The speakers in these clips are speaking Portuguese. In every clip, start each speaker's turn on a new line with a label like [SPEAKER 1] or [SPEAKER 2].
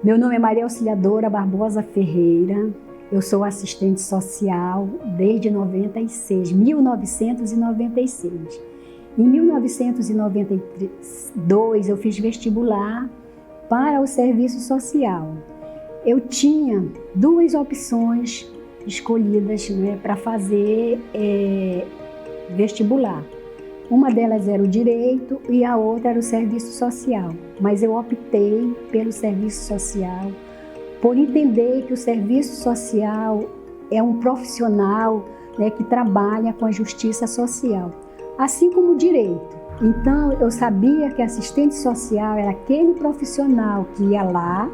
[SPEAKER 1] Meu nome é Maria Auxiliadora Barbosa Ferreira. Eu sou assistente social desde 1996. Em 1992, eu fiz vestibular para o serviço social. Eu tinha duas opções escolhidas, né, para fazer vestibular. Uma delas era o direito e a outra era o serviço social. Mas eu optei pelo serviço social por entender que o serviço social é um profissional, né, que trabalha com a justiça social, assim como o direito. Então, eu sabia que assistente social era aquele profissional que ia lá,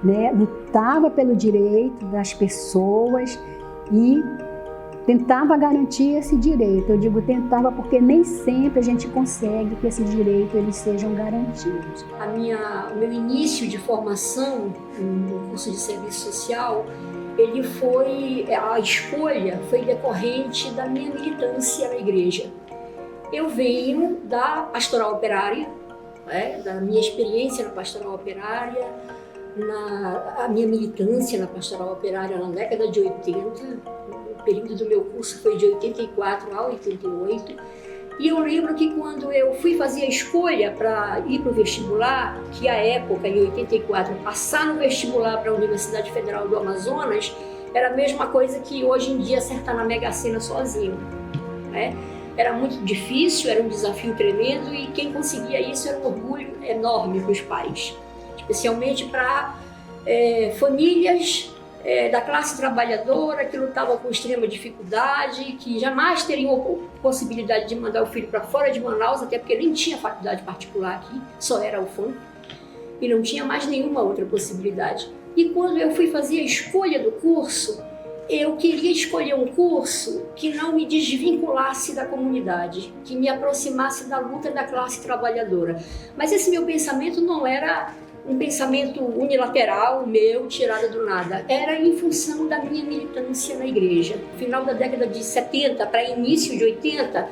[SPEAKER 1] né, lutava pelo direito das pessoas e tentava garantir esse direito. Eu digo tentava porque nem sempre a gente consegue que esse direito eles sejam garantidos.
[SPEAKER 2] O meu início de formação no curso de serviço social, a escolha foi decorrente da minha militância na igreja. Eu venho da pastoral operária, né, da minha experiência na pastoral operária, a minha militância na pastoral operária na década de 80, o período do meu curso foi de 84 a 88, e eu lembro que quando eu fui fazer a escolha para ir para o vestibular, que à época, em 84, passar no vestibular para a Universidade Federal do Amazonas, era a mesma coisa que hoje em dia acertar na Mega Sena sozinho, né? Era muito difícil, era um desafio tremendo, e quem conseguia isso era um orgulho enorme para os pais, especialmente para famílias da classe trabalhadora que lutavam com extrema dificuldade, que jamais teriam possibilidade de mandar o filho para fora de Manaus, até porque nem tinha faculdade particular aqui, só era a UFAM, e não tinha mais nenhuma outra possibilidade. E quando eu fui fazer a escolha do curso, eu queria escolher um curso que não me desvinculasse da comunidade, que me aproximasse da luta da classe trabalhadora. Mas esse meu pensamento não era um pensamento unilateral, meu, tirado do nada. Era em função da minha militância na igreja. No final da década de 70 para início de 80,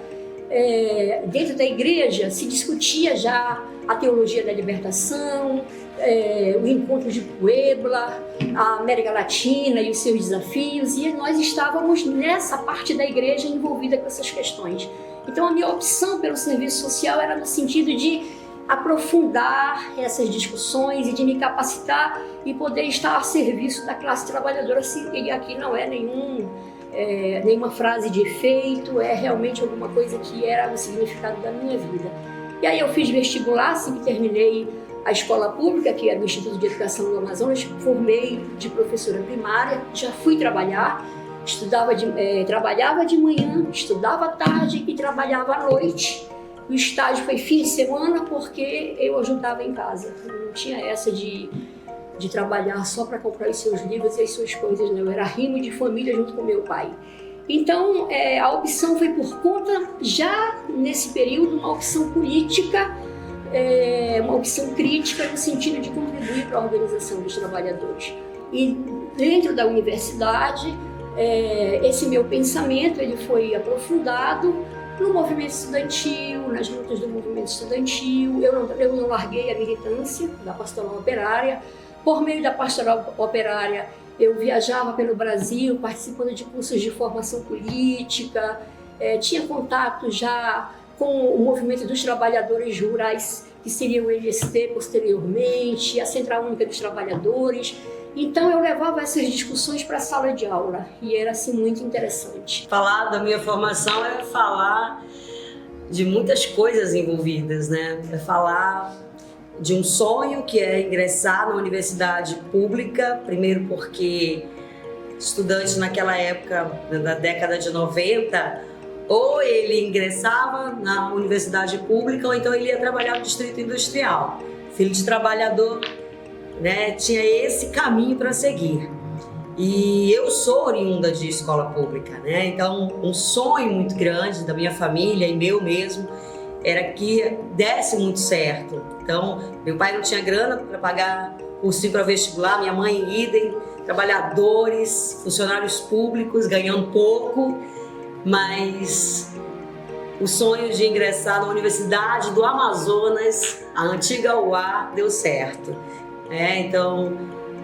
[SPEAKER 2] dentro da igreja se discutia já a teologia da libertação, o encontro de Puebla, a América Latina e os seus desafios, e nós estávamos nessa parte da igreja envolvida com essas questões. Então a minha opção pelo serviço social era no sentido de aprofundar essas discussões e de me capacitar e poder estar a serviço da classe trabalhadora. E aqui não é nenhuma frase de efeito, é realmente alguma coisa que era o significado da minha vida. E aí eu fiz vestibular, assim que terminei a escola pública, que era o Instituto de Educação do Amazonas, formei de professora primária, já fui trabalhar, trabalhava de manhã, estudava à tarde e trabalhava à noite. O estágio foi fim de semana porque eu ajudava em casa. Não tinha essa de trabalhar só para comprar os seus livros e as suas coisas, não. Eu era rimo de família junto com meu pai. Então, a opção foi por conta, já nesse período, uma opção política, uma opção crítica no sentido de contribuir para a organização dos trabalhadores. E dentro da universidade, esse meu pensamento ele foi aprofundado no movimento estudantil, nas lutas do movimento estudantil. Eu não larguei a militância da pastoral operária. Por meio da pastoral operária, eu viajava pelo Brasil, participando de cursos de formação política, tinha contato já com o movimento dos trabalhadores rurais, que seria o MST posteriormente, a Central Única dos Trabalhadores. Então eu levava essas discussões para a sala de aula e era assim muito interessante.
[SPEAKER 3] Falar da minha formação é falar de muitas coisas envolvidas, né? É falar de um sonho que é ingressar na universidade pública, primeiro porque estudante naquela época, na década de 90, ou ele ingressava na universidade pública ou então ele ia trabalhar no distrito industrial. Filho de trabalhador, né, tinha esse caminho para seguir. E eu sou oriunda de escola pública, né? Então um sonho muito grande da minha família e meu mesmo era que desse muito certo. Então meu pai não tinha grana para pagar cursinho para vestibular, minha mãe idem, trabalhadores, funcionários públicos ganhando pouco, mas o sonho de ingressar na Universidade do Amazonas, a antiga UA, deu certo. Então,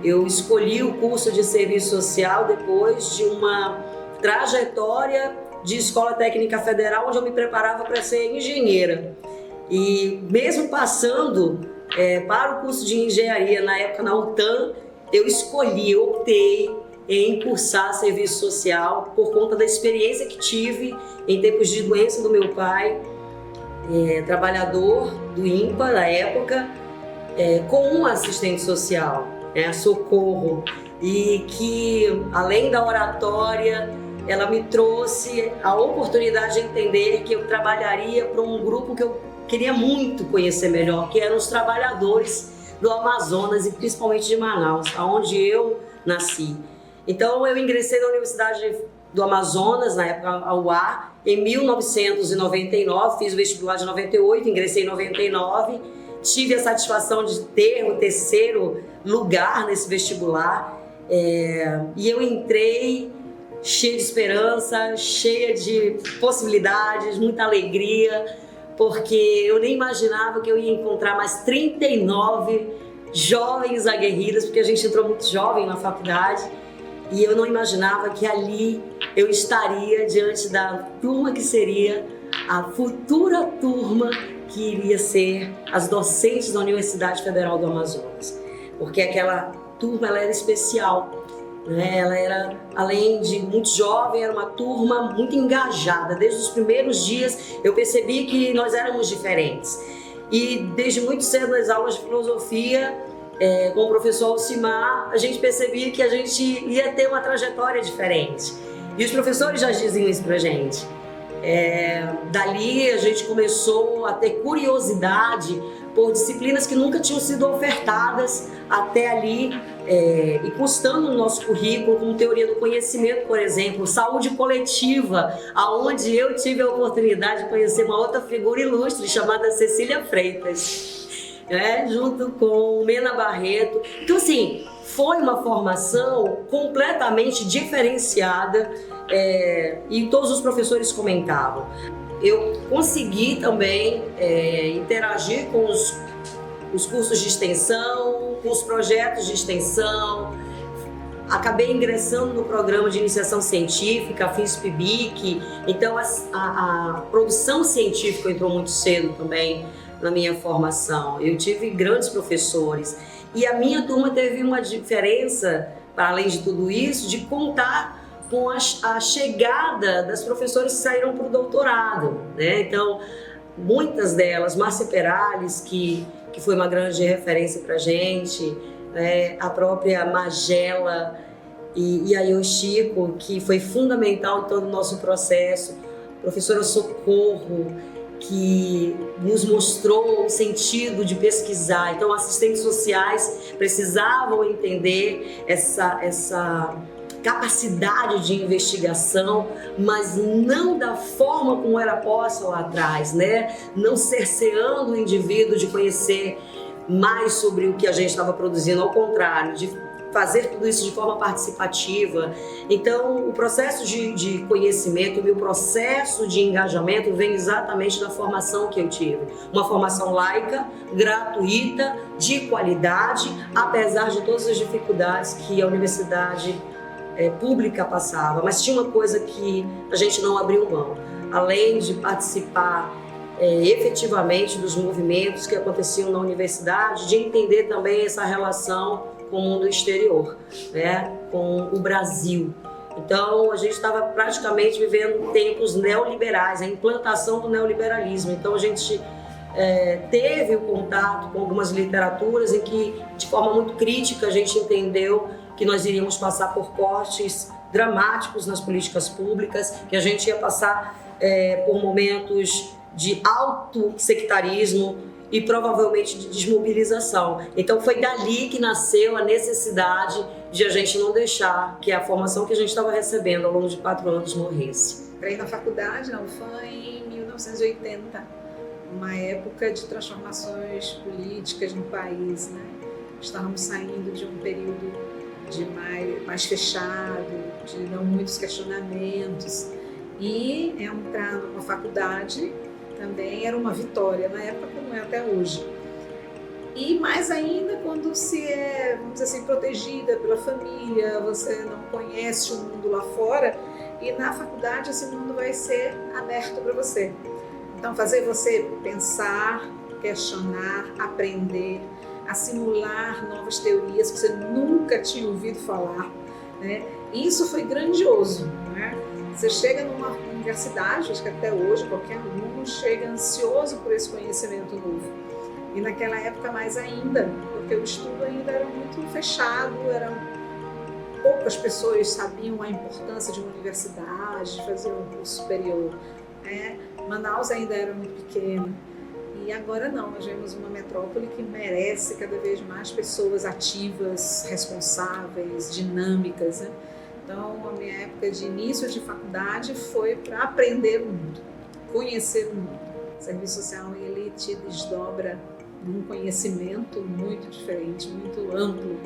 [SPEAKER 3] eu escolhi o curso de serviço social depois de uma trajetória de escola técnica federal, onde eu me preparava para ser engenheira. E mesmo passando para o curso de engenharia, na época na UTAN, eu optei em cursar serviço social por conta da experiência que tive em tempos de doença do meu pai, trabalhador do INPA na época, com um assistente social, Socorro, e que além da oratória, ela me trouxe a oportunidade de entender que eu trabalharia para um grupo que eu queria muito conhecer melhor, que eram os trabalhadores do Amazonas e principalmente de Manaus, onde eu nasci. Então eu ingressei na Universidade do Amazonas, na época a UA, em 1999, fiz o vestibular de 98, ingressei em 99, tive a satisfação de ter o 3º lugar nesse vestibular, e eu entrei cheia de esperança, cheia de possibilidades, muita alegria, porque eu nem imaginava que eu ia encontrar mais 39 jovens aguerridas, porque a gente entrou muito jovem na faculdade, e eu não imaginava que ali eu estaria diante da turma que seria a futura turma que iria ser as docentes da Universidade Federal do Amazonas, porque aquela turma ela era especial. Ela era, além de muito jovem, era uma turma muito engajada. Desde os primeiros dias eu percebi que nós éramos diferentes. E desde muito cedo nas aulas de filosofia, com o professor Alcimar, a gente percebia que a gente ia ter uma trajetória diferente. E os professores já diziam isso pra gente. Dali a gente começou a ter curiosidade por disciplinas que nunca tinham sido ofertadas até ali, e constando no nosso currículo, como teoria do conhecimento, por exemplo, saúde coletiva, aonde eu tive a oportunidade de conhecer uma outra figura ilustre chamada Cecília Freitas, junto com Mena Barreto. Então, assim, foi uma formação completamente diferenciada, e todos os professores comentavam. Eu consegui também interagir com os cursos de extensão, com os projetos de extensão. Acabei ingressando no programa de iniciação científica, fiz PIBIC, então a produção científica entrou muito cedo também na minha formação. Eu tive grandes professores e a minha turma teve uma diferença, para além de tudo isso, de contar com a chegada das professoras que saíram para o doutorado, Então, muitas delas, Márcia Perales, que foi uma grande referência para a gente, a própria Magela e a Yoshiko, que foi fundamental em todo o nosso processo, a professora Socorro, que nos mostrou o sentido de pesquisar. Então, assistentes sociais precisavam entender essa capacidade de investigação, mas não da forma como era posta lá atrás, Não cerceando o indivíduo de conhecer mais sobre o que a gente estava produzindo, ao contrário, de fazer tudo isso de forma participativa. Então, o processo de conhecimento, o meu processo de engajamento vem exatamente da formação que eu tive. Uma formação laica, gratuita, de qualidade, apesar de todas as dificuldades que a universidade pública passava, mas tinha uma coisa que a gente não abriu mão, além de participar efetivamente dos movimentos que aconteciam na universidade, de entender também essa relação com o mundo exterior, com o Brasil. Então a gente estava praticamente vivendo tempos neoliberais, a implantação do neoliberalismo. Então a gente teve o contato com algumas literaturas em que, de forma muito crítica, a gente entendeu que nós iríamos passar por cortes dramáticos nas políticas públicas, que a gente ia passar por momentos de alto sectarismo e provavelmente de desmobilização. Então foi dali que nasceu a necessidade de a gente não deixar que a formação que a gente estava recebendo ao longo de 4 anos morresse.
[SPEAKER 4] Entrei na faculdade, na UFAM, em 1980, uma época de transformações políticas no país, Estávamos saindo de um período de mais fechado, de não muitos questionamentos, e entrar numa faculdade também era uma vitória, na época como é até hoje. E mais ainda quando se é, vamos dizer assim, protegida pela família, você não conhece o mundo lá fora, e na faculdade esse mundo vai ser aberto para você. Então fazer você pensar, questionar, aprender, assimilar novas teorias que você nunca tinha ouvido falar, né? E isso foi grandioso, né? Você chega numa universidade, acho que até hoje qualquer aluno chega ansioso por esse conhecimento novo. E naquela época mais ainda, porque o estudo ainda era muito fechado, poucas pessoas sabiam a importância de uma universidade, de fazer um curso superior, né? Manaus ainda era muito pequena. E agora não, nós vemos uma metrópole que merece cada vez mais pessoas ativas, responsáveis, dinâmicas, né? Então, a minha época de início de faculdade foi para aprender o mundo, conhecer o mundo. O serviço social, ele te desdobra num conhecimento muito diferente, muito amplo,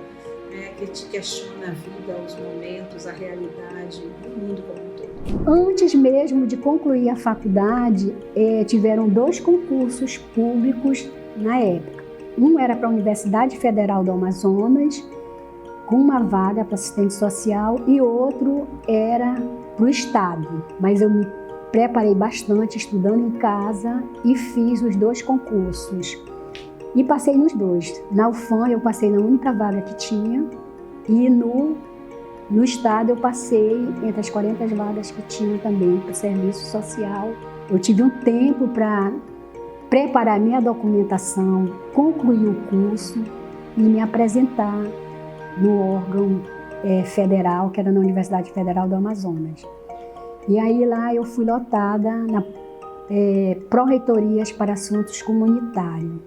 [SPEAKER 4] né, que te questiona a vida, os momentos, a realidade, o mundo como um todo.
[SPEAKER 1] Antes mesmo de concluir a faculdade, tiveram 2 concursos públicos na época. Um era para a Universidade Federal do Amazonas, com uma vaga para assistente social, e outro era para o Estado. Mas eu me preparei bastante estudando em casa e fiz os 2 concursos. E passei nos 2. Na UFAM eu passei na única vaga que tinha, e no Estado eu passei entre as 40 vagas que tinha também para o serviço social. Eu tive um tempo para preparar minha documentação, concluir o curso e me apresentar no órgão federal, que era na Universidade Federal do Amazonas. E aí lá eu fui lotada na pró-reitorias para assuntos comunitários,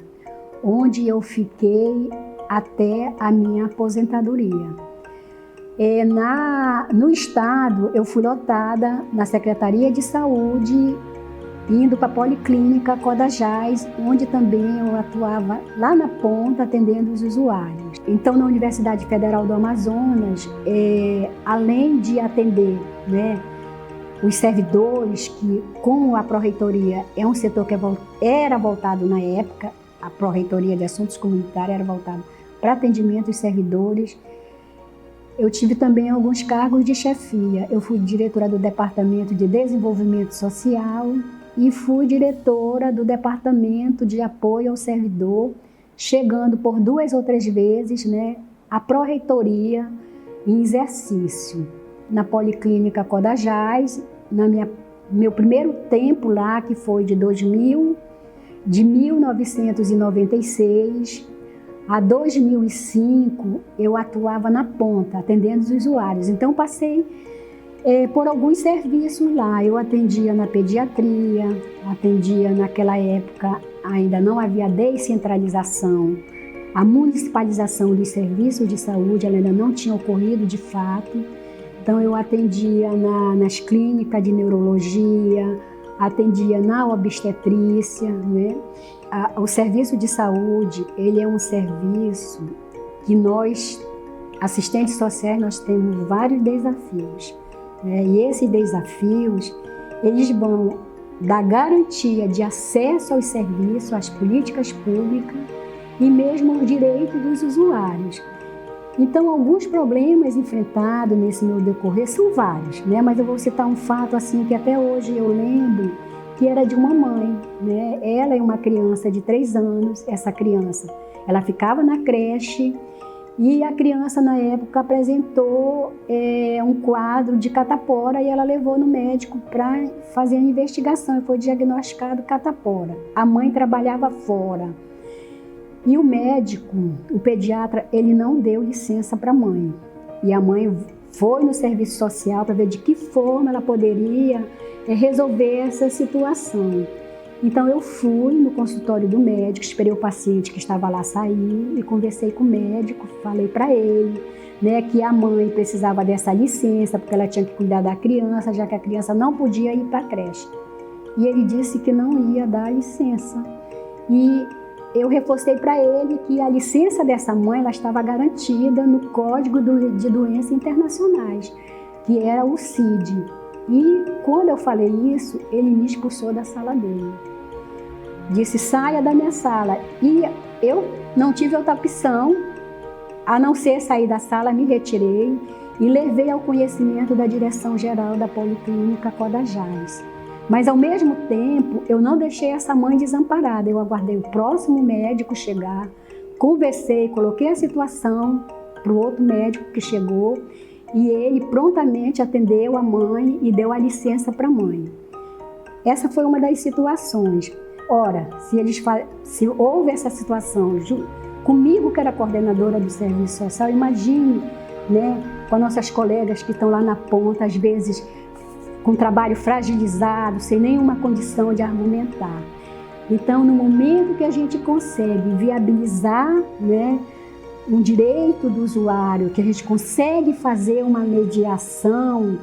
[SPEAKER 1] onde eu fiquei até a minha aposentadoria. No Estado, eu fui lotada na Secretaria de Saúde, indo para a Policlínica Codajás, onde também eu atuava lá na ponta, atendendo os usuários. Então, na Universidade Federal do Amazonas, além de atender, né, os servidores, que com a pró-reitoria é um setor que era voltado na época, a pró-reitoria de assuntos comunitários era voltada para atendimento dos servidores. Eu tive também alguns cargos de chefia. Eu fui diretora do Departamento de Desenvolvimento Social e fui diretora do Departamento de Apoio ao Servidor, chegando por 2 ou 3 vezes, né, a pró-reitoria em exercício. Na Policlínica Codajás, meu primeiro tempo lá, que foi de 1996 a 2005, eu atuava na ponta, atendendo os usuários. Então, passei por alguns serviços lá. Eu atendia na pediatria, atendia naquela época, ainda não havia descentralização. A municipalização dos serviços de saúde ela ainda não tinha ocorrido de fato. Então, eu atendia nas clínicas de neurologia, atendia na obstetrícia, né? O serviço de saúde, ele é um serviço que nós, assistentes sociais, nós temos vários desafios, né? E esses desafios, eles vão da garantia de acesso aos serviços, às políticas públicas e mesmo aos direitos dos usuários. Então, alguns problemas enfrentados nesse meu decorrer são vários, né? Mas eu vou citar um fato assim que até hoje eu lembro, que era de uma mãe, né? Ela é uma criança de 3 anos, essa criança, ela ficava na creche e a criança na época apresentou um quadro de catapora e ela levou no médico para fazer a investigação e foi diagnosticado catapora. A mãe trabalhava fora e o médico, o pediatra, ele não deu licença para a mãe. E a mãe foi no serviço social para ver de que forma ela poderia resolver essa situação. Então eu fui no consultório do médico, esperei o paciente que estava lá sair e conversei com o médico, falei para ele, né, que a mãe precisava dessa licença porque ela tinha que cuidar da criança, já que a criança não podia ir para a creche. E ele disse que não ia dar licença. E eu reforcei para ele que a licença dessa mãe ela estava garantida no Código de Doenças Internacionais, que era o CID. E quando eu falei isso, ele me expulsou da sala dele. disse: saia da minha sala. E eu não tive outra opção a não ser sair da sala, me retirei e levei ao conhecimento da direção-geral da Policlínica Codajás. Mas, ao mesmo tempo, eu não deixei essa mãe desamparada. Eu aguardei o próximo médico chegar, conversei, coloquei a situação para o outro médico que chegou e ele prontamente atendeu a mãe e deu a licença para a mãe. Essa foi uma das situações. Ora, se houve essa situação comigo, que era coordenadora do serviço social, imagine, né, com as nossas colegas que estão lá na ponta, às vezes com trabalho fragilizado, sem nenhuma condição de argumentar. Então, no momento que a gente consegue viabilizar, né, um direito do usuário, que a gente consegue fazer uma mediação,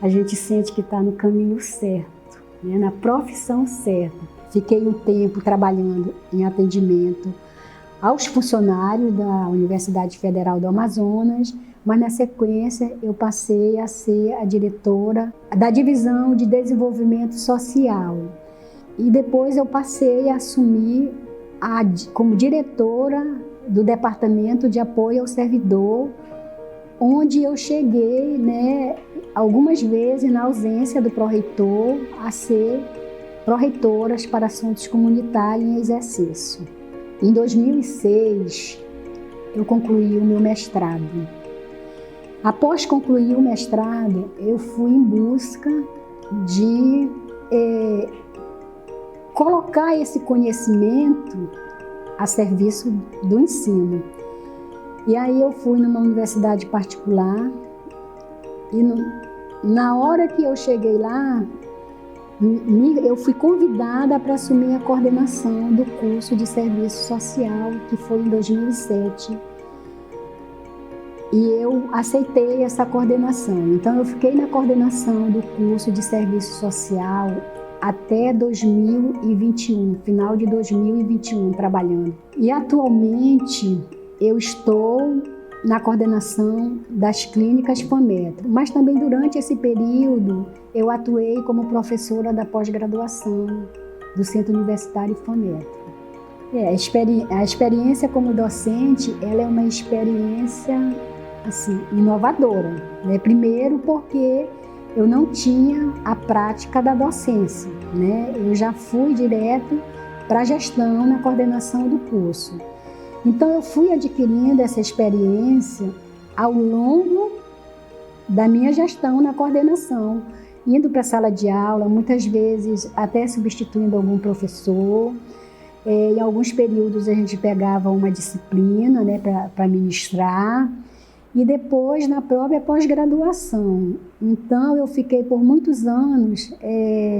[SPEAKER 1] a gente sente que está no caminho certo, né, na profissão certa. Fiquei um tempo trabalhando em atendimento aos funcionários da Universidade Federal do Amazonas, mas na sequência eu passei a ser a diretora da Divisão de Desenvolvimento Social. E depois eu passei a assumir como diretora do Departamento de Apoio ao Servidor, onde eu cheguei, né, algumas vezes na ausência do pró-reitor, a ser pró-reitoras para assuntos comunitários em exercício. Em 2006, eu concluí o meu mestrado. Após concluir o mestrado, eu fui em busca de colocar esse conhecimento a serviço do ensino. E aí eu fui numa universidade particular e na hora que eu cheguei lá, eu fui convidada para assumir a coordenação do curso de serviço social, que foi em 2007. E eu aceitei essa coordenação. Então, eu fiquei na coordenação do curso de serviço social até 2021, final de 2021, trabalhando. E atualmente eu estou na coordenação das clínicas FAMETRO, mas também durante esse período eu atuei como professora da pós-graduação do Centro Universitário FAMETRO. A experiência como docente, ela é uma experiência assim, inovadora, né? Primeiro porque eu não tinha a prática da docência, né? Eu já fui direto para a gestão na coordenação do curso. Então eu fui adquirindo essa experiência ao longo da minha gestão na coordenação, indo para a sala de aula, muitas vezes até substituindo algum professor. Em alguns períodos a gente pegava uma disciplina, né, para ministrar. E depois na própria pós-graduação. Então eu fiquei por muitos anos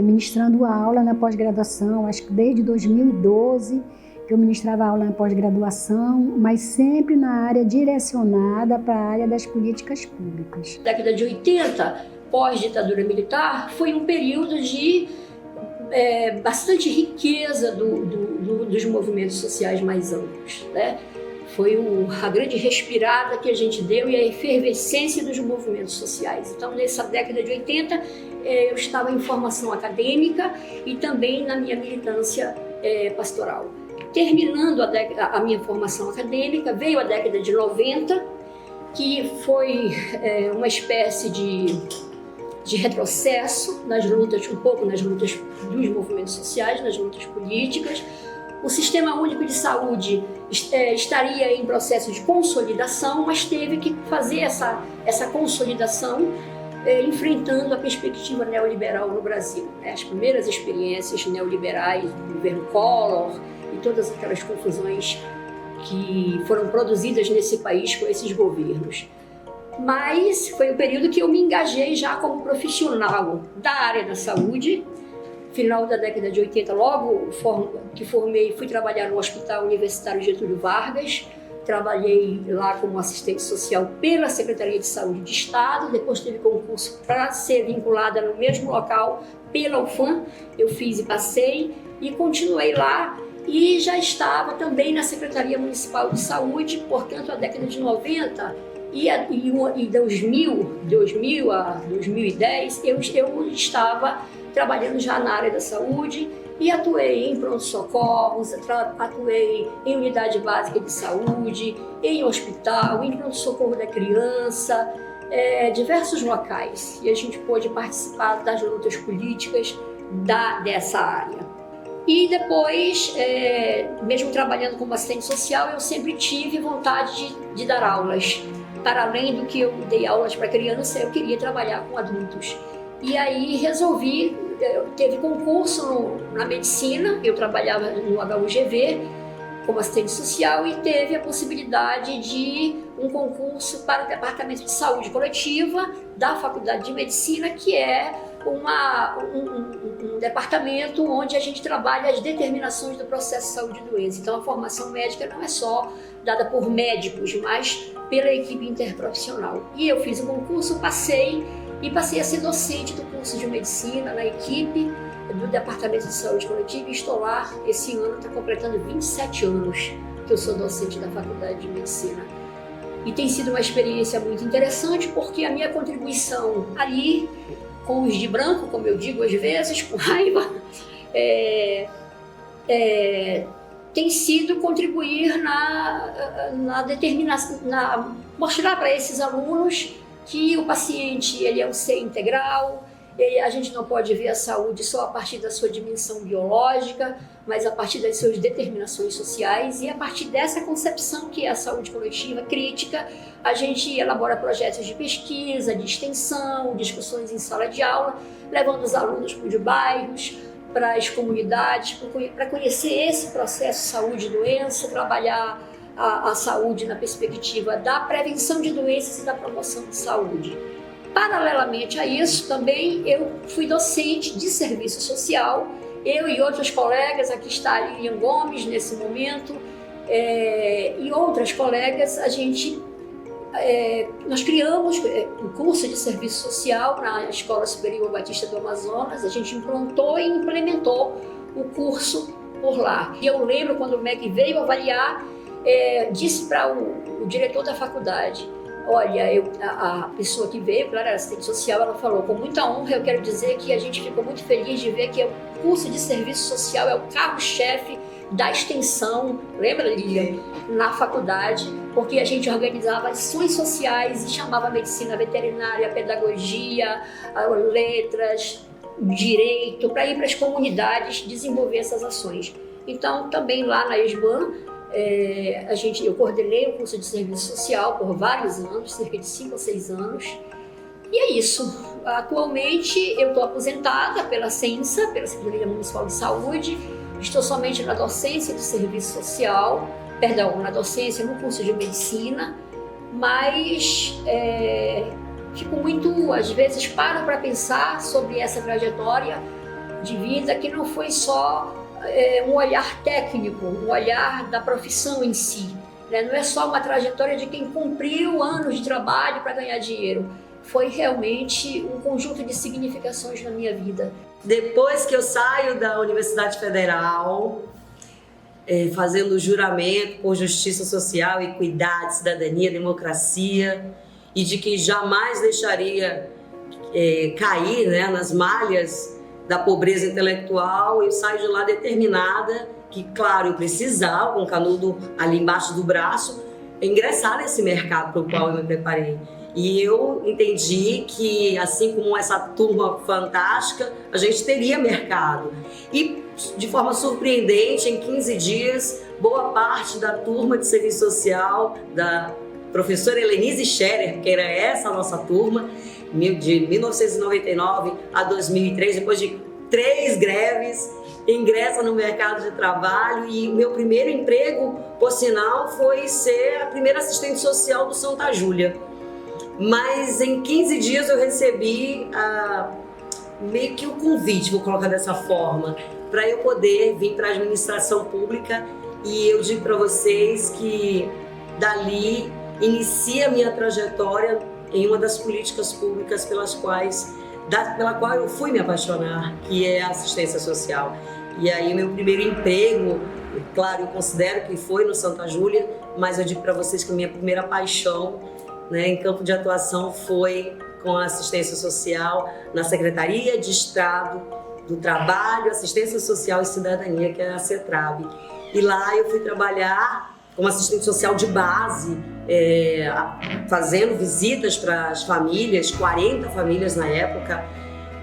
[SPEAKER 1] ministrando aula na pós-graduação, acho que desde 2012 que eu ministrava aula na pós-graduação, mas sempre na área direcionada para a área das políticas públicas.
[SPEAKER 2] Na década de 80, pós-ditadura militar, foi um período de bastante riqueza dos movimentos sociais mais amplos, né? Foi a grande respirada que a gente deu e a efervescência dos movimentos sociais. Então, nessa década de 80, eu estava em formação acadêmica e também na minha militância pastoral. Terminando a minha formação acadêmica, veio a década de 90, que foi uma espécie de retrocesso nas lutas, um pouco nas lutas dos movimentos sociais, nas lutas políticas. O Sistema Único de Saúde estaria em processo de consolidação, mas teve que fazer essa consolidação enfrentando a perspectiva neoliberal no Brasil. As primeiras experiências neoliberais do governo Collor e todas aquelas confusões que foram produzidas nesse país com esses governos. Mas foi o período que eu me engajei já como profissional da área da saúde. Final da década de 80, logo que formei, fui trabalhar no Hospital Universitário Getúlio Vargas. Trabalhei lá como assistente social pela Secretaria de Saúde de Estado. Depois teve concurso para ser vinculada no mesmo local pela UFAM. Eu fiz e passei e continuei lá. E já estava também na Secretaria Municipal de Saúde, portanto, a década de 90 e 2000 a 2010, eu estava trabalhando já na área da saúde e atuei em pronto-socorros, atuei em unidade básica de saúde, em hospital, em pronto-socorro da criança, diversos locais. E a gente pôde participar das lutas políticas dessa área. E depois, mesmo trabalhando como assistente social, eu sempre tive vontade de dar aulas. Para além do que eu dei aulas para criança, eu queria trabalhar com adultos. E aí resolvi, teve concurso na medicina, eu trabalhava no HUGV como assistente social e teve a possibilidade de um concurso para o Departamento de Saúde Coletiva da Faculdade de Medicina, que é um departamento onde a gente trabalha as determinações do processo de saúde e doença. Então a formação médica não é só dada por médicos, mas pela equipe interprofissional. E eu fiz o concurso, passei a ser docente do curso de medicina na equipe do Departamento de Saúde Coletiva e estou lá, esse ano está completando 27 anos que eu sou docente da Faculdade de Medicina. E tem sido uma experiência muito interessante porque a minha contribuição ali, com os de branco, como eu digo às vezes, com raiva, tem sido contribuir na determinação, mostrar para esses alunos que o paciente ele é um ser integral, a gente não pode ver a saúde só a partir da sua dimensão biológica, mas a partir das suas determinações sociais, e a partir dessa concepção que é a saúde coletiva crítica, a gente elabora projetos de pesquisa, de extensão, discussões em sala de aula, levando os alunos para os bairros, para as comunidades, para conhecer esse processo saúde e doença, trabalhar a saúde na perspectiva da prevenção de doenças e da promoção de saúde. Paralelamente a isso, também eu fui docente de serviço social, eu e outros colegas, aqui está a Lilian Gomes nesse momento, e outras colegas, nós criamos um curso de serviço social na Escola Superior Batista do Amazonas, a gente implantou e implementou o curso por lá. E eu lembro quando o MEC veio avaliar, disse para o diretor da faculdade, olha, a pessoa que veio, claro, era assistente social, ela falou, com muita honra, eu quero dizer que a gente ficou muito feliz de ver que o curso de serviço social é o carro-chefe da extensão, lembra, Lilian? Na faculdade, porque a gente organizava ações sociais e chamava a medicina veterinária, a pedagogia, letras, direito, para ir para as comunidades desenvolver essas ações. Então, também lá na ESBAN, eu coordenei o curso de serviço social por vários anos, cerca de 5 ou 6 anos, e é isso. Atualmente eu estou aposentada pela CENSA, pela Secretaria Municipal de Saúde, estou somente na docência de serviço social, na docência no curso de medicina, mas fico muito, às vezes paro para pensar sobre essa trajetória de vida que não foi só um olhar técnico, um olhar da profissão em si, né? Não é só uma trajetória de quem cumpriu anos de trabalho para ganhar dinheiro, foi realmente um conjunto de significações na minha vida.
[SPEAKER 3] Depois que eu saio da Universidade Federal, fazendo o juramento por justiça social, equidade, cidadania, democracia, e de que jamais deixaria cair, né, nas malhas da pobreza intelectual, eu saio de lá determinada que, claro, eu precisava, com um canudo ali embaixo do braço, ingressar nesse mercado para o qual eu me preparei. E eu entendi que, assim como essa turma fantástica, a gente teria mercado. E, de forma surpreendente, em 15 dias, boa parte da turma de serviço social, da professora Helenise Scherer, que era essa a nossa turma, de 1999 a 2003, depois de 3 greves, ingressa no mercado de trabalho, e meu primeiro emprego, por sinal, foi ser a primeira assistente social do Santa Júlia. Mas em 15 dias eu recebi meio que o convite, vou colocar dessa forma, para eu poder vir para a administração pública, e eu digo para vocês que dali inicia a minha trajetória em uma das políticas públicas pela qual eu fui me apaixonar, que é a assistência social. E aí meu primeiro emprego, claro, eu considero que foi no Santa Júlia, mas eu digo para vocês que a minha primeira paixão, né, em campo de atuação foi com a assistência social na Secretaria de Estado do Trabalho, Assistência Social e Cidadania, que é a CETRAB. E lá eu fui trabalhar como assistente social de base, fazendo visitas para as famílias, 40 famílias na época,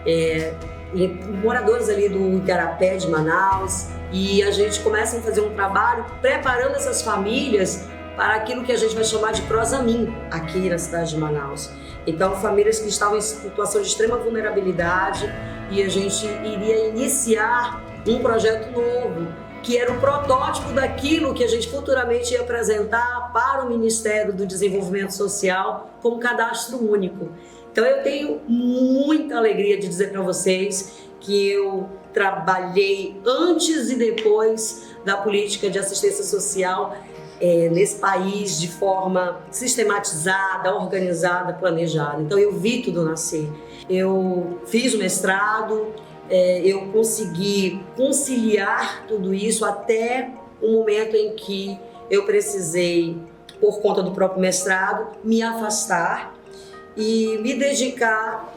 [SPEAKER 3] e moradores ali do Igarapé de Manaus, e a gente começa a fazer um trabalho preparando essas famílias para aquilo que a gente vai chamar de Prosamin aqui na cidade de Manaus. Então, famílias que estavam em situação de extrema vulnerabilidade, e a gente iria iniciar um projeto novo, que era o protótipo daquilo que a gente futuramente ia apresentar para o Ministério do Desenvolvimento Social como cadastro único. Então eu tenho muita alegria de dizer para vocês que eu trabalhei antes e depois da política de assistência social nesse país de forma sistematizada, organizada, planejada. Então eu vi tudo nascer. Eu fiz o mestrado, eu consegui conciliar tudo isso até o momento em que eu precisei, por conta do próprio mestrado, me afastar e me dedicar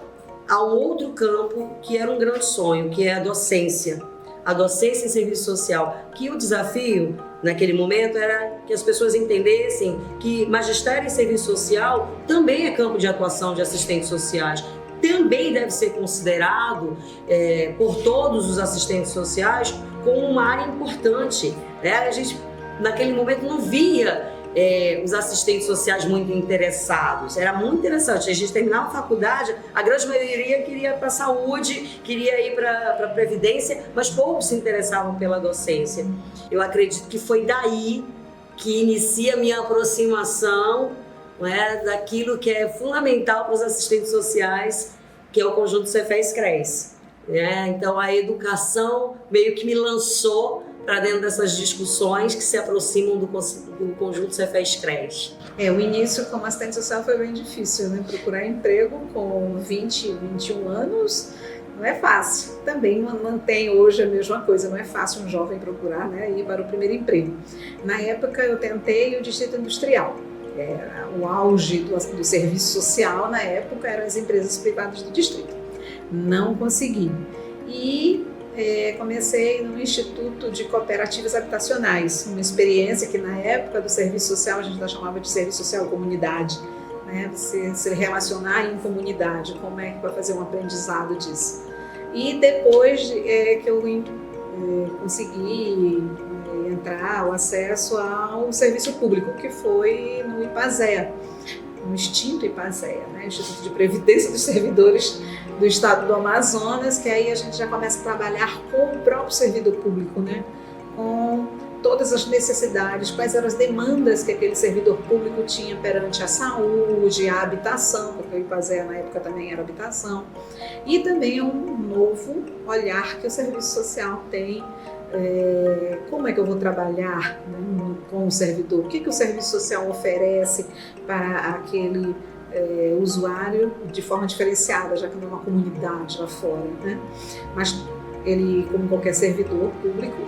[SPEAKER 3] a um outro campo que era um grande sonho, que é a docência em serviço social, que o desafio naquele momento era que as pessoas entendessem que magistério em serviço social também é campo de atuação de assistentes sociais, também deve ser considerado por todos os assistentes sociais como uma área importante. A gente, naquele momento, não via os assistentes sociais muito interessados. Era muito interessante. A gente terminava a faculdade, a grande maioria queria para a saúde, queria ir para a previdência, mas poucos se interessavam pela docência. Eu acredito que foi daí que inicia a minha aproximação, daquilo que é fundamental para os assistentes sociais, que é o conjunto Cefes-CRES. Então a educação meio que me lançou para dentro dessas discussões que se aproximam do conjunto Cefes-CRES.
[SPEAKER 4] O início como assistente social foi bem difícil, né? Procurar emprego com 20, 21 anos não é fácil. Também mantém hoje a mesma coisa, não é fácil um jovem procurar, ir para o primeiro emprego. Na época eu tentei o Distrito Industrial. O auge do serviço social na época eram as empresas privadas do distrito. Não consegui. E comecei no Instituto de Cooperativas Habitacionais, uma experiência que na época do serviço social a gente já chamava de serviço social comunidade, você se relacionar em comunidade, como é que vai fazer um aprendizado disso. E depois que eu consegui entrar, o acesso ao serviço público, que foi no IPASEA, no extinto IPASEA, Instituto de Previdência dos Servidores do Estado do Amazonas, que aí a gente já começa a trabalhar com o próprio servidor público, com todas as necessidades, quais eram as demandas que aquele servidor público tinha perante a saúde, a habitação, porque o IPASEA na época também era habitação, e também um novo olhar que o serviço social tem. Como é que eu vou trabalhar com o servidor? O que o serviço social oferece para aquele usuário de forma diferenciada, já que não é uma comunidade lá fora, Mas ele, como qualquer servidor público,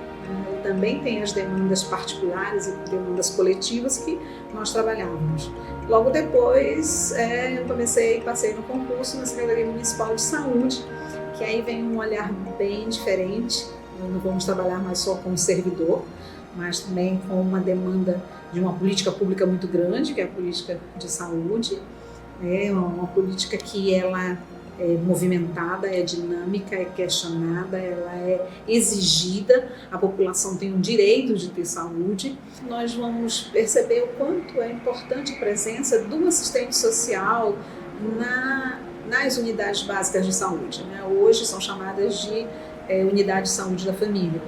[SPEAKER 4] também tem as demandas particulares e demandas coletivas que nós trabalhávamos. Logo depois, eu passei no concurso na Secretaria Municipal de Saúde, que aí vem um olhar bem diferente. Não vamos trabalhar mais só com o servidor, mas também com uma demanda de uma política pública muito grande, que é a política de saúde. É uma política que ela é movimentada, é dinâmica, é questionada, ela é exigida, a população tem o direito de ter saúde. Nós vamos perceber o quanto é importante a presença do assistente social nas unidades básicas de saúde. Hoje são chamadas de unidade de saúde da família,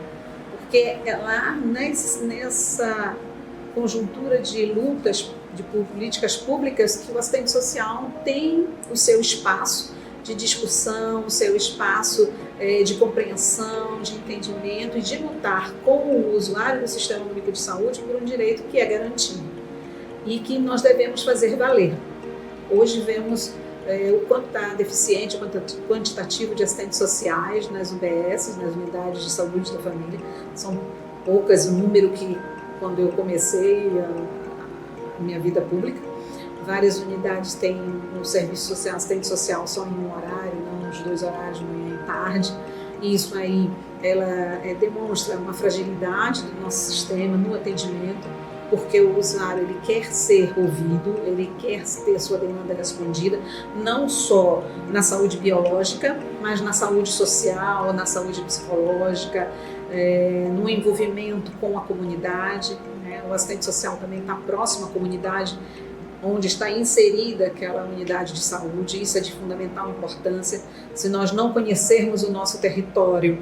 [SPEAKER 4] porque lá nessa conjuntura de lutas de políticas públicas que o assistente social tem o seu espaço de discussão, o seu espaço de compreensão, de entendimento e de lutar com o usuário do Sistema Único de Saúde por um direito que é garantido e que nós devemos fazer valer. Hoje vemos o quanto está deficiente, o quantitativo de assistentes sociais nas UBS, nas unidades de saúde da família. São poucas o número que, quando eu comecei a minha vida pública, várias unidades têm no serviço social, assistente social só em um horário, não nos 2 horários, manhã e tarde. e isso aí ela demonstra uma fragilidade do nosso sistema no atendimento, porque o usuário ele quer ser ouvido, ele quer ter a sua demanda respondida, não só na saúde biológica, mas na saúde social, na saúde psicológica, no envolvimento com a comunidade, né? O assistente social também está próximo à comunidade onde está inserida aquela unidade de saúde. Isso é de fundamental importância. Se nós não conhecermos o nosso território,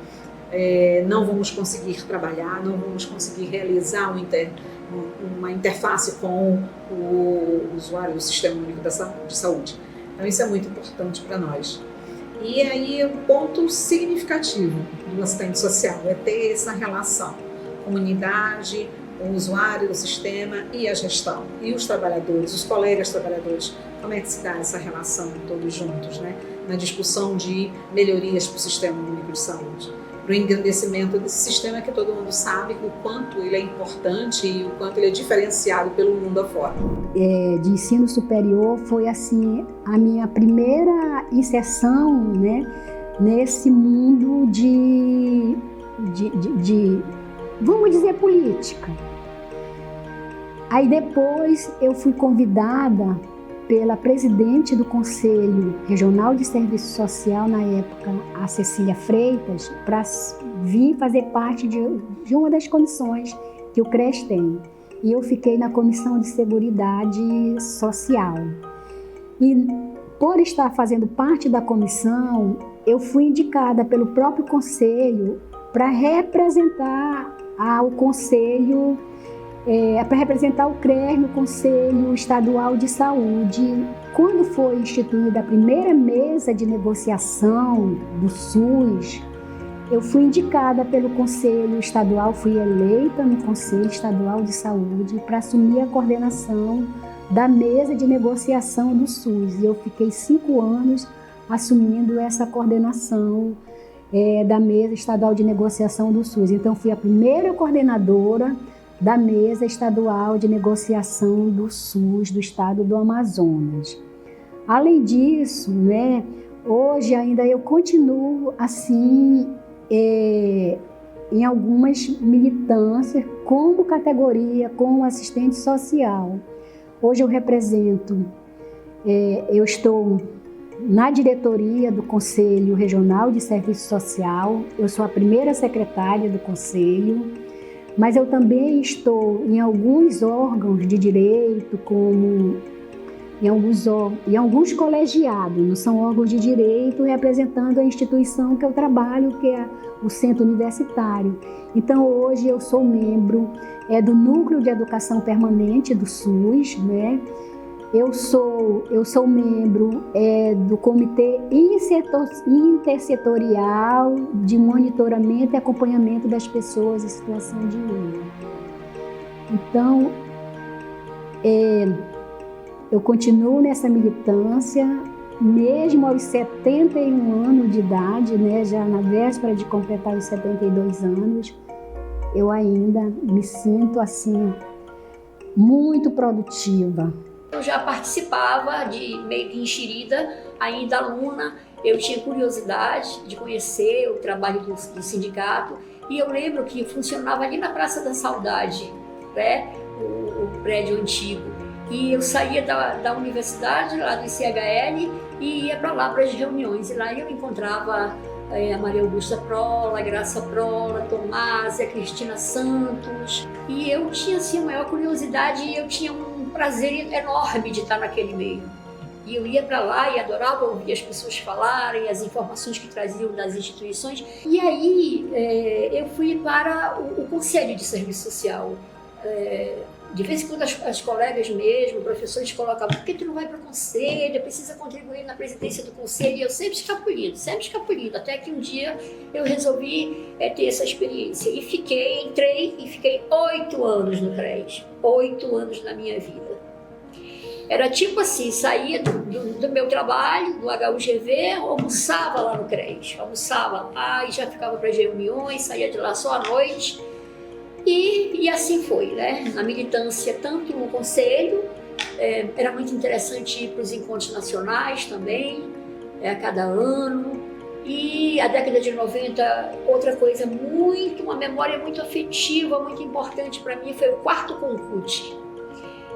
[SPEAKER 4] não vamos conseguir trabalhar, não vamos conseguir realizar uma interface com o usuário do Sistema Único de Saúde. Então isso é muito importante para nós. E aí o ponto significativo do assistente social é ter essa relação, comunidade, o usuário do sistema e a gestão, e os trabalhadores, os colegas trabalhadores. Como é que se dá essa relação todos juntos, né? Na discussão de melhorias para o Sistema Único de Saúde, para o engrandecimento desse sistema que todo mundo sabe o quanto ele é importante e o quanto ele é diferenciado pelo mundo afora.
[SPEAKER 1] De ensino superior foi assim a minha primeira inserção, né, nesse mundo de vamos dizer, política. Aí depois eu fui convidada pela presidente do Conselho Regional de Serviço Social, na época, a Cecília Freitas, para vir fazer parte de uma das comissões que o CRES tem. E eu fiquei na Comissão de Seguridade Social. E por estar fazendo parte da comissão, eu fui indicada pelo próprio Conselho para representar ao Conselho, para representar o CRES no Conselho Estadual de Saúde. Quando foi instituída a primeira mesa de negociação do SUS, eu fui indicada pelo Conselho Estadual, fui eleita no Conselho Estadual de Saúde para assumir a coordenação da mesa de negociação do SUS. E eu fiquei 5 anos assumindo essa coordenação da mesa estadual de negociação do SUS. Então, fui a primeira coordenadora da mesa estadual de negociação do SUS do estado do Amazonas. Além disso, né, hoje ainda eu continuo assim em algumas militâncias como categoria, como assistente social. Hoje eu represento, eu estou na diretoria do Conselho Regional de Serviço Social, eu sou a primeira secretária do Conselho, mas eu também estou em alguns órgãos de direito, como em alguns colegiados, não são órgãos de direito, representando a instituição que eu trabalho, que é o Centro Universitário. Então, hoje eu sou membro do Núcleo de Educação Permanente do SUS, né? Eu sou membro do Comitê Intersetorial de Monitoramento e Acompanhamento das Pessoas em Situação de Rua. Então, eu continuo nessa militância, mesmo aos 71 anos de idade, né, já na véspera de completar os 72 anos, eu ainda me sinto assim, muito produtiva.
[SPEAKER 2] Eu já participava meio que enxerida, ainda aluna, eu tinha curiosidade de conhecer o trabalho do sindicato, e eu lembro que funcionava ali na Praça da Saudade, né, o prédio antigo, e eu saía da universidade, lá do ICHL, e ia para lá para as reuniões, e lá eu encontrava a Maria Augusta Prola, a Graça Prola, Tomás, a Cristina Santos, e eu tinha assim a maior curiosidade, e eu tinha um prazer enorme de estar naquele meio. E eu ia para lá e adorava ouvir as pessoas falarem, as informações que traziam das instituições. E aí eu fui para o Conselho de Serviço Social. De vez em quando as colegas mesmo, professores colocavam: por que tu não vai para o conselho? Precisa contribuir na presidência do conselho. E eu sempre escapulindo, até que um dia eu resolvi ter essa experiência. E entrei e fiquei 8 anos no CRES, 8 anos na minha vida. Era tipo assim, saía do meu trabalho, do HUGV, almoçava lá no CRES, almoçava lá e já ficava para as reuniões, saía de lá só à noite. E assim foi, né? Na militância, tanto no conselho, era muito interessante ir para os encontros nacionais também, a cada ano. E a década de 90, outra coisa uma memória muito afetiva, muito importante para mim, foi o quarto Concute.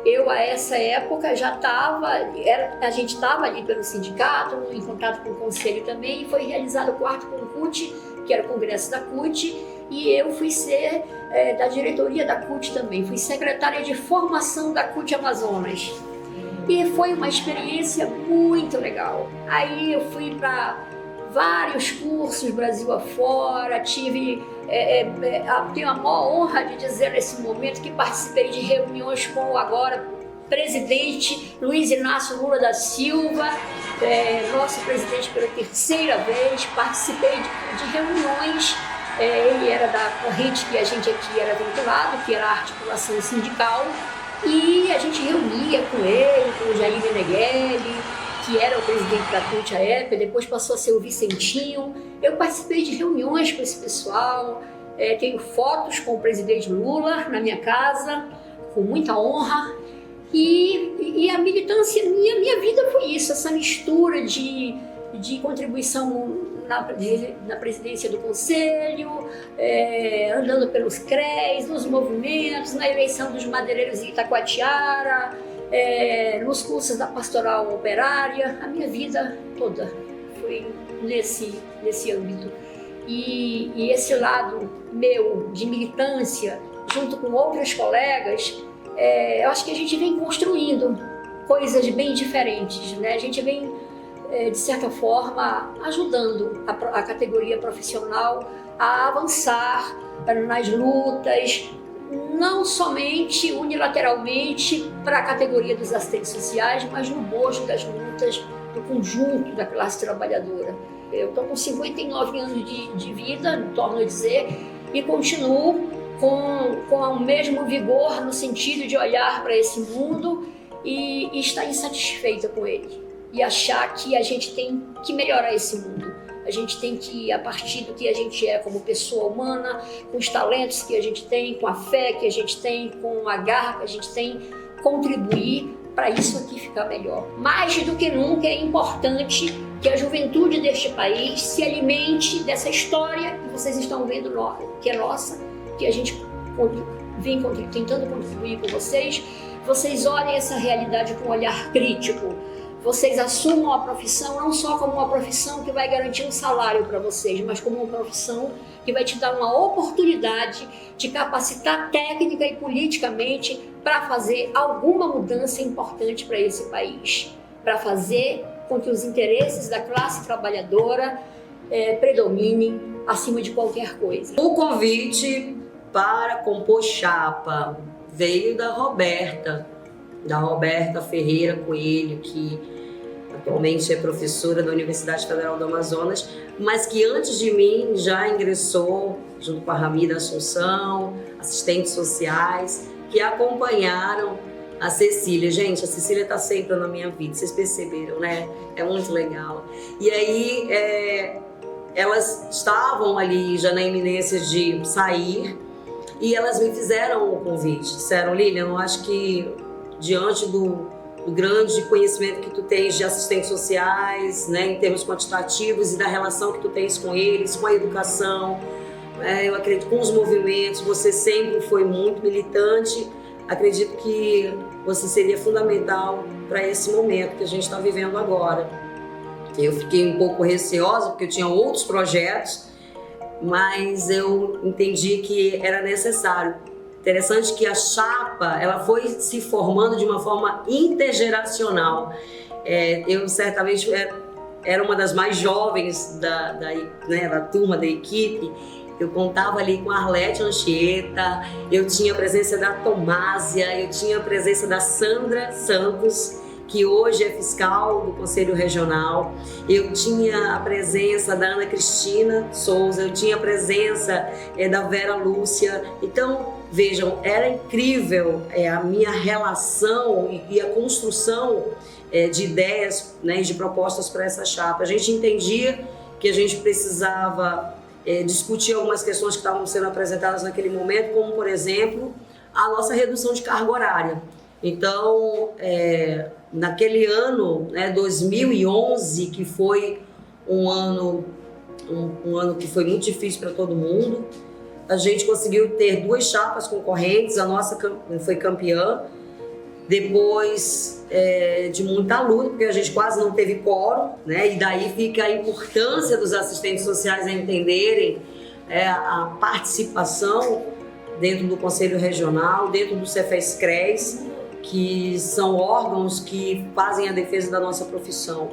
[SPEAKER 2] Eu, a essa época, a gente estava ali pelo sindicato, em contato com o conselho também, e foi realizado o quarto Concute, que era o congresso da CUT, e eu fui ser da diretoria da CUT também, fui secretária de formação da CUT Amazonas. E foi uma experiência muito legal. Aí eu fui para vários cursos Brasil afora, tenho a maior honra de dizer nesse momento que participei de reuniões com o agora presidente Luiz Inácio Lula da Silva, nosso presidente pela terceira vez, participei de reuniões, ele era da corrente que a gente aqui era vinculado, que era a articulação sindical, e a gente reunia com ele, com o Jair Meneghelli, que era o presidente da CUT à época, depois passou a ser o Vicentinho. Eu participei de reuniões com esse pessoal, tenho fotos com o presidente Lula na minha casa, com muita honra. E a militância, minha vida foi isso, essa mistura de contribuição na presidência do conselho, andando pelos CREs, nos movimentos, na eleição dos madeireiros em Itacoatiara, nos cursos da pastoral operária. A minha vida toda foi nesse âmbito. E esse lado meu de militância, junto com outras colegas, eu acho que a gente vem construindo coisas bem diferentes, né? A gente vem, de certa forma, ajudando a categoria profissional a avançar nas lutas, não somente unilateralmente para a categoria dos assistentes sociais, mas no bojo das lutas do conjunto da classe trabalhadora. Eu estou com 59 anos de vida, torno a dizer, e continuo com o mesmo vigor no sentido de olhar para esse mundo e estar insatisfeita com ele. E achar que a gente tem que melhorar esse mundo. A gente tem que, a partir do que a gente é como pessoa humana, com os talentos que a gente tem, com a fé que a gente tem, com a garra que a gente tem, contribuir para isso aqui ficar melhor. Mais do que nunca é importante que a juventude deste país se alimente dessa história que vocês estão vendo, que é nossa, que a gente vem tentando contribuir com vocês. Vocês olhem essa realidade com um olhar crítico. Vocês assumam a profissão não só como uma profissão que vai garantir um salário para vocês, mas como uma profissão que vai te dar uma oportunidade de capacitar técnica e politicamente para fazer alguma mudança importante para esse país, para fazer com que os interesses da classe trabalhadora predominem acima de qualquer coisa.
[SPEAKER 3] O convite para compor chapa veio da Roberta Ferreira Coelho, que atualmente é professora da Universidade Federal do Amazonas, mas que antes de mim já ingressou, junto com a Ramida Assunção, assistentes sociais, que acompanharam a Cecília. Gente, a Cecília está sempre na minha vida, vocês perceberam, né? É muito legal. E aí, elas estavam ali já na iminência de sair e elas me fizeram o convite. Disseram: Lilian, eu acho que diante do grande conhecimento que tu tens de assistentes sociais, né, em termos quantitativos, e da relação que tu tens com eles, com a educação, eu acredito, com os movimentos, você sempre foi muito militante, acredito que você seria fundamental para esse momento que a gente está vivendo agora. Eu fiquei um pouco receosa, porque eu tinha outros projetos, mas eu entendi que era necessário. Interessante que a chapa, ela foi se formando de uma forma intergeracional. Eu certamente era uma das mais jovens da turma, da equipe. Eu contava ali com a Arlete Anchieta, eu tinha a presença da Tomásia, eu tinha a presença da Sandra Santos, que hoje é fiscal do Conselho Regional. Eu tinha a presença da Ana Cristina Souza, eu tinha a presença da Vera Lúcia. Então, vejam, era incrível a minha relação e a construção de ideias, né, de propostas para essa chapa. A gente entendia que a gente precisava discutir algumas questões que estavam sendo apresentadas naquele momento, como, por exemplo, a nossa redução de carga horária. Então, naquele ano, 2011, que foi um ano um ano que foi muito difícil para todo mundo. A gente conseguiu ter 2 chapas concorrentes, a nossa foi campeã. Depois de muita luta, porque a gente quase não teve quórum, né? E daí fica a importância dos assistentes sociais a entenderem a participação dentro do Conselho Regional, dentro do Cefes-CRES, que são órgãos que fazem a defesa da nossa profissão.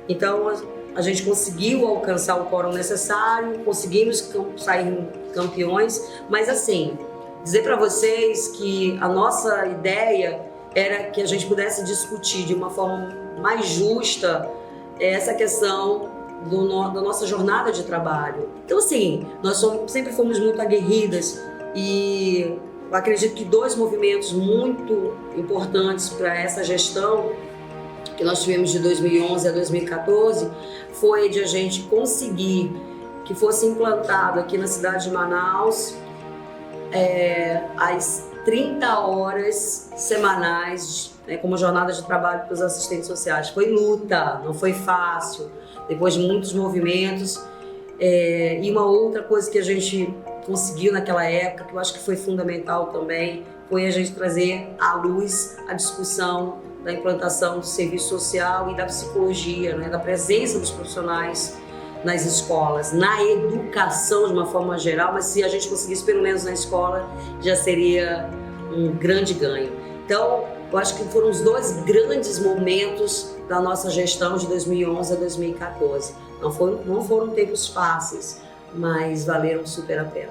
[SPEAKER 3] Então, a gente conseguiu alcançar o quórum necessário, conseguimos sair campeões, mas assim, dizer para vocês que a nossa ideia era que a gente pudesse discutir de uma forma mais justa essa questão da nossa jornada de trabalho. Então, assim, nós sempre fomos muito aguerridas e eu acredito que 2 movimentos muito importantes para essa gestão que nós tivemos de 2011 a 2014 foi de a gente conseguir que fosse implantado aqui na cidade de Manaus as 30 horas semanais, né, como jornada de trabalho para os assistentes sociais. Foi luta, não foi fácil, depois de muitos movimentos. E uma outra coisa que a gente conseguiu naquela época, que eu acho que foi fundamental também, foi a gente trazer à luz a discussão da implantação do serviço social e da psicologia, né, da presença dos profissionais nas escolas, na educação de uma forma geral, mas se a gente conseguisse pelo menos na escola, já seria um grande ganho. Então, eu acho que foram os 2 grandes momentos da nossa gestão de 2011 a 2014. Não foram tempos fáceis, mas valeram super a pena.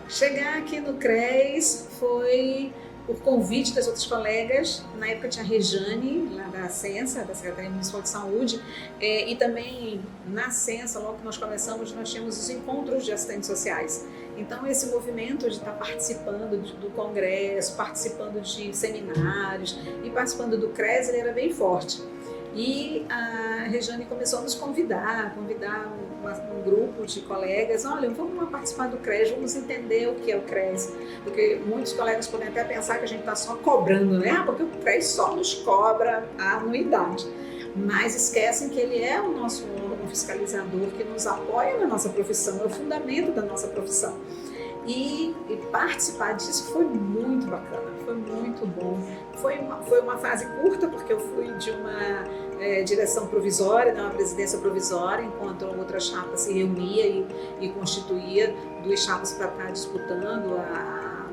[SPEAKER 4] Chegar aqui no CRES foi por convite das outras colegas. Na época tinha a Rejane, lá da Censa, da Secretaria Municipal de Saúde, e também na Censa, logo que nós começamos, nós tínhamos os encontros de assistentes sociais. Então, esse movimento de estar participando do congresso, participando de seminários e participando do CRES, ele era bem forte. E a Rejane começou a nos convidar um grupo de colegas, olha, vamos lá participar do CRES, vamos entender o que é o CRES, porque muitos colegas podem até pensar que a gente está só cobrando, né? Porque o CRES só nos cobra a anuidade, mas esquecem que ele é o nosso órgão fiscalizador que nos apoia na nossa profissão, é o fundamento da nossa profissão. E participar disso foi muito bacana, foi muito bom. Foi uma fase curta, porque eu fui de uma direção provisória, uma presidência provisória, enquanto a outra chapa se reunia e constituía 2 chapas para estar disputando a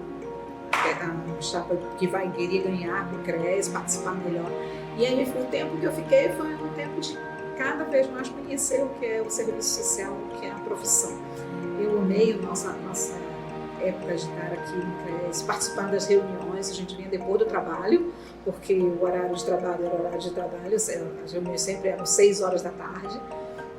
[SPEAKER 4] chapa que queria ganhar para o CRES, participar melhor. E aí o tempo que eu fiquei foi um tempo de cada vez mais conhecer o que é o serviço social, o que é a profissão. Eu amei a nossa época de estar aqui no CRES, participar das reuniões. A gente vinha depois do trabalho, porque o horário de trabalho era horário de trabalho, as reuniões sempre eram 6 horas da tarde,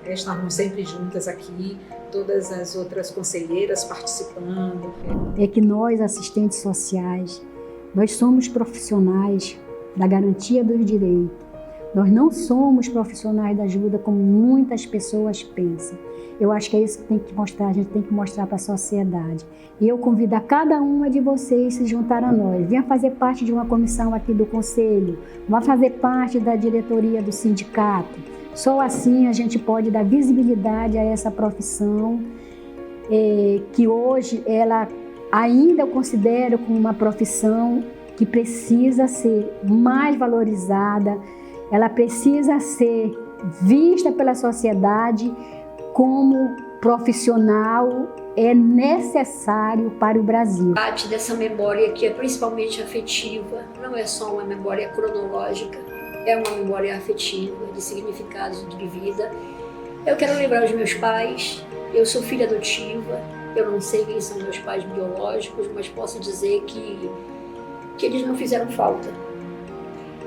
[SPEAKER 4] estávamos sempre juntas aqui, todas as outras conselheiras participando.
[SPEAKER 1] É que nós, assistentes sociais, nós somos profissionais da garantia dos direitos. Nós não somos profissionais da ajuda como muitas pessoas pensam. Eu acho que é isso que tem que mostrar, a gente tem que mostrar para a sociedade. E eu convido a cada uma de vocês a se juntar a nós. Venha fazer parte de uma comissão aqui do Conselho, vá fazer parte da diretoria do sindicato. Só assim a gente pode dar visibilidade a essa profissão, que hoje ela ainda eu considero como uma profissão que precisa ser mais valorizada, ela precisa ser vista pela sociedade como profissional necessário para o Brasil.
[SPEAKER 2] Parte dessa memória que é principalmente afetiva, não é só uma memória cronológica, é uma memória afetiva, de significados de vida. Eu quero lembrar os meus pais, eu sou filha adotiva, eu não sei quem são meus pais biológicos, mas posso dizer que eles não fizeram falta.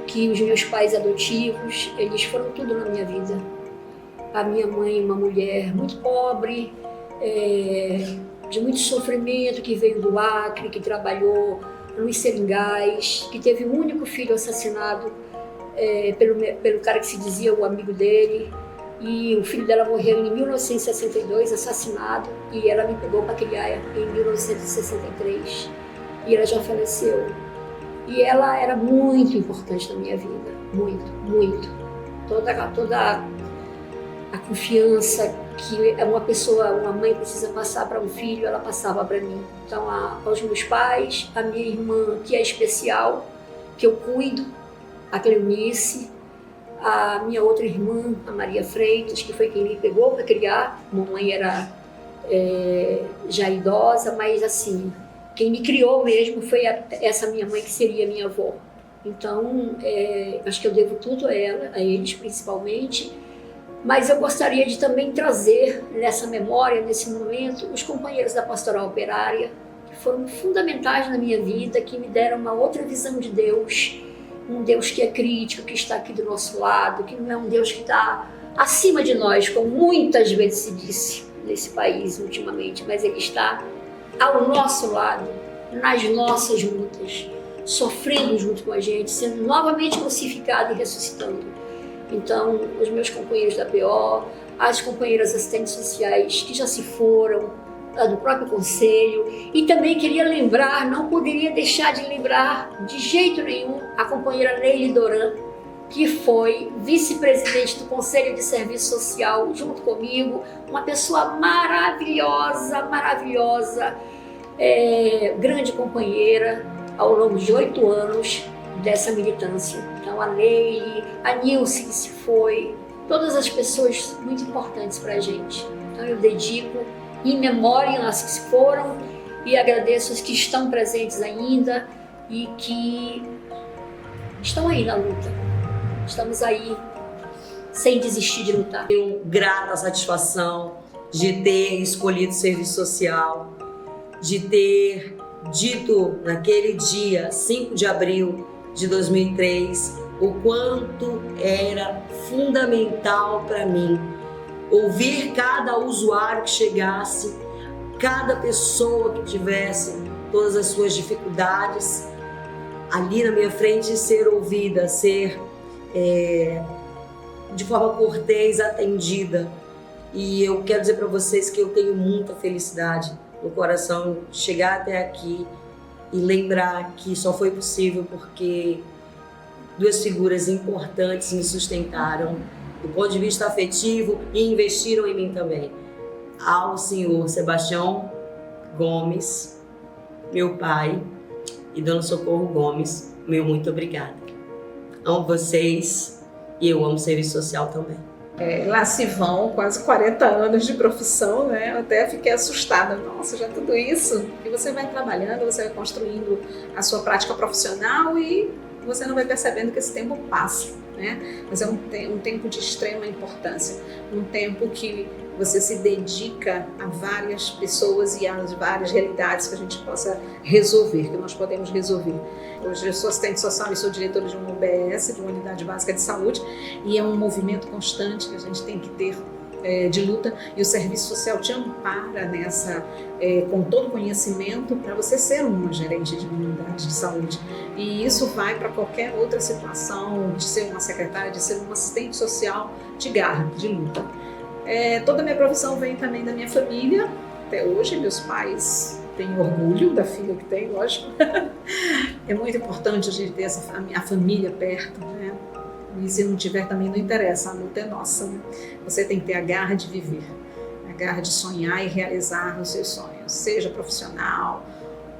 [SPEAKER 2] Que os meus pais adotivos, eles foram tudo na minha vida. A minha mãe, uma mulher muito pobre, de muito sofrimento, que veio do Acre, que trabalhou nos seringais, que teve um único filho assassinado pelo cara que se dizia o amigo dele, e o filho dela morreu em 1962, assassinado, e ela me pegou para criar em 1963, e ela já faleceu. E ela era muito importante na minha vida, muito, muito. Toda a confiança que uma mãe precisa passar para um filho, ela passava para mim. Então, aos meus pais, a minha irmã, que é especial, que eu cuido, a Cleonice, a minha outra irmã, a Maria Freitas, que foi quem me pegou para criar. Mamãe era já idosa, mas assim, quem me criou mesmo foi essa minha mãe, que seria minha avó. Então, acho que eu devo tudo a ela, a eles principalmente. Mas eu gostaria de também trazer nessa memória, nesse momento, os companheiros da Pastoral Operária, que foram fundamentais na minha vida, que me deram uma outra visão de Deus, um Deus que é crítico, que está aqui do nosso lado, que não é um Deus que está acima de nós, como muitas vezes se disse nesse país ultimamente, mas Ele está ao nosso lado, nas nossas lutas, sofrendo junto com a gente, sendo novamente crucificado e ressuscitando. Então, os meus companheiros da PO, as companheiras assistentes sociais que já se foram, do próprio conselho, e também queria lembrar, não poderia deixar de lembrar de jeito nenhum, a companheira Neile Doran, que foi vice-presidente do Conselho de Serviço Social junto comigo, uma pessoa maravilhosa, grande companheira ao longo de 8 anos dessa militância. Então, a Neile, a Nilce, que se foi, todas as pessoas muito importantes para a gente. Então, eu dedico em memória às que se foram e agradeço os que estão presentes ainda e que estão aí na luta. Estamos aí sem desistir de lutar.
[SPEAKER 3] Tenho grata satisfação de ter escolhido serviço social, de ter dito naquele dia, 5 de abril de 2003, o quanto era fundamental para mim ouvir cada usuário que chegasse, cada pessoa que tivesse todas as suas dificuldades ali na minha frente, ser ouvida, ser de forma cortês atendida. E eu quero dizer para vocês que eu tenho muita felicidade no coração de chegar até aqui e lembrar que só foi possível porque 2 figuras importantes me sustentaram do ponto de vista afetivo e investiram em mim também. Ao senhor Sebastião Gomes, meu pai, e Dona Socorro Gomes, meu muito obrigada. Amo vocês e eu amo serviço social também.
[SPEAKER 4] Lá se vão quase 40 anos de profissão, né? Eu até fiquei assustada. Nossa, já tudo isso? E você vai trabalhando, você vai construindo a sua prática profissional e você não vai percebendo que esse tempo passa, né? Mas é um tempo de extrema importância, um tempo que você se dedica a várias pessoas e às várias realidades que a gente possa resolver, que nós podemos resolver. Hoje eu sou assistente social e sou diretora de uma UBS, de uma Unidade Básica de Saúde, e é um movimento constante que a gente tem que ter de luta, e o serviço social te ampara nessa, com todo o conhecimento para você ser uma gerente de uma unidade de saúde. E isso vai para qualquer outra situação, de ser uma secretária, de ser uma assistente social de garra, de luta. Toda a minha profissão vem também da minha família. Até hoje, meus pais têm orgulho da filha que tem, lógico. É muito importante a gente ter a família perto, né? E se não tiver também não interessa, a luta é nossa, né? Você tem que ter a garra de viver, a garra de sonhar e realizar os seus sonhos. Seja profissional,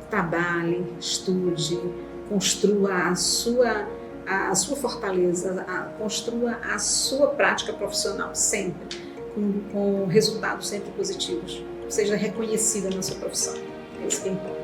[SPEAKER 4] trabalhe, estude, construa a sua fortaleza, construa a sua prática profissional sempre, com resultados sempre positivos. Seja reconhecida na sua profissão. É isso que importa.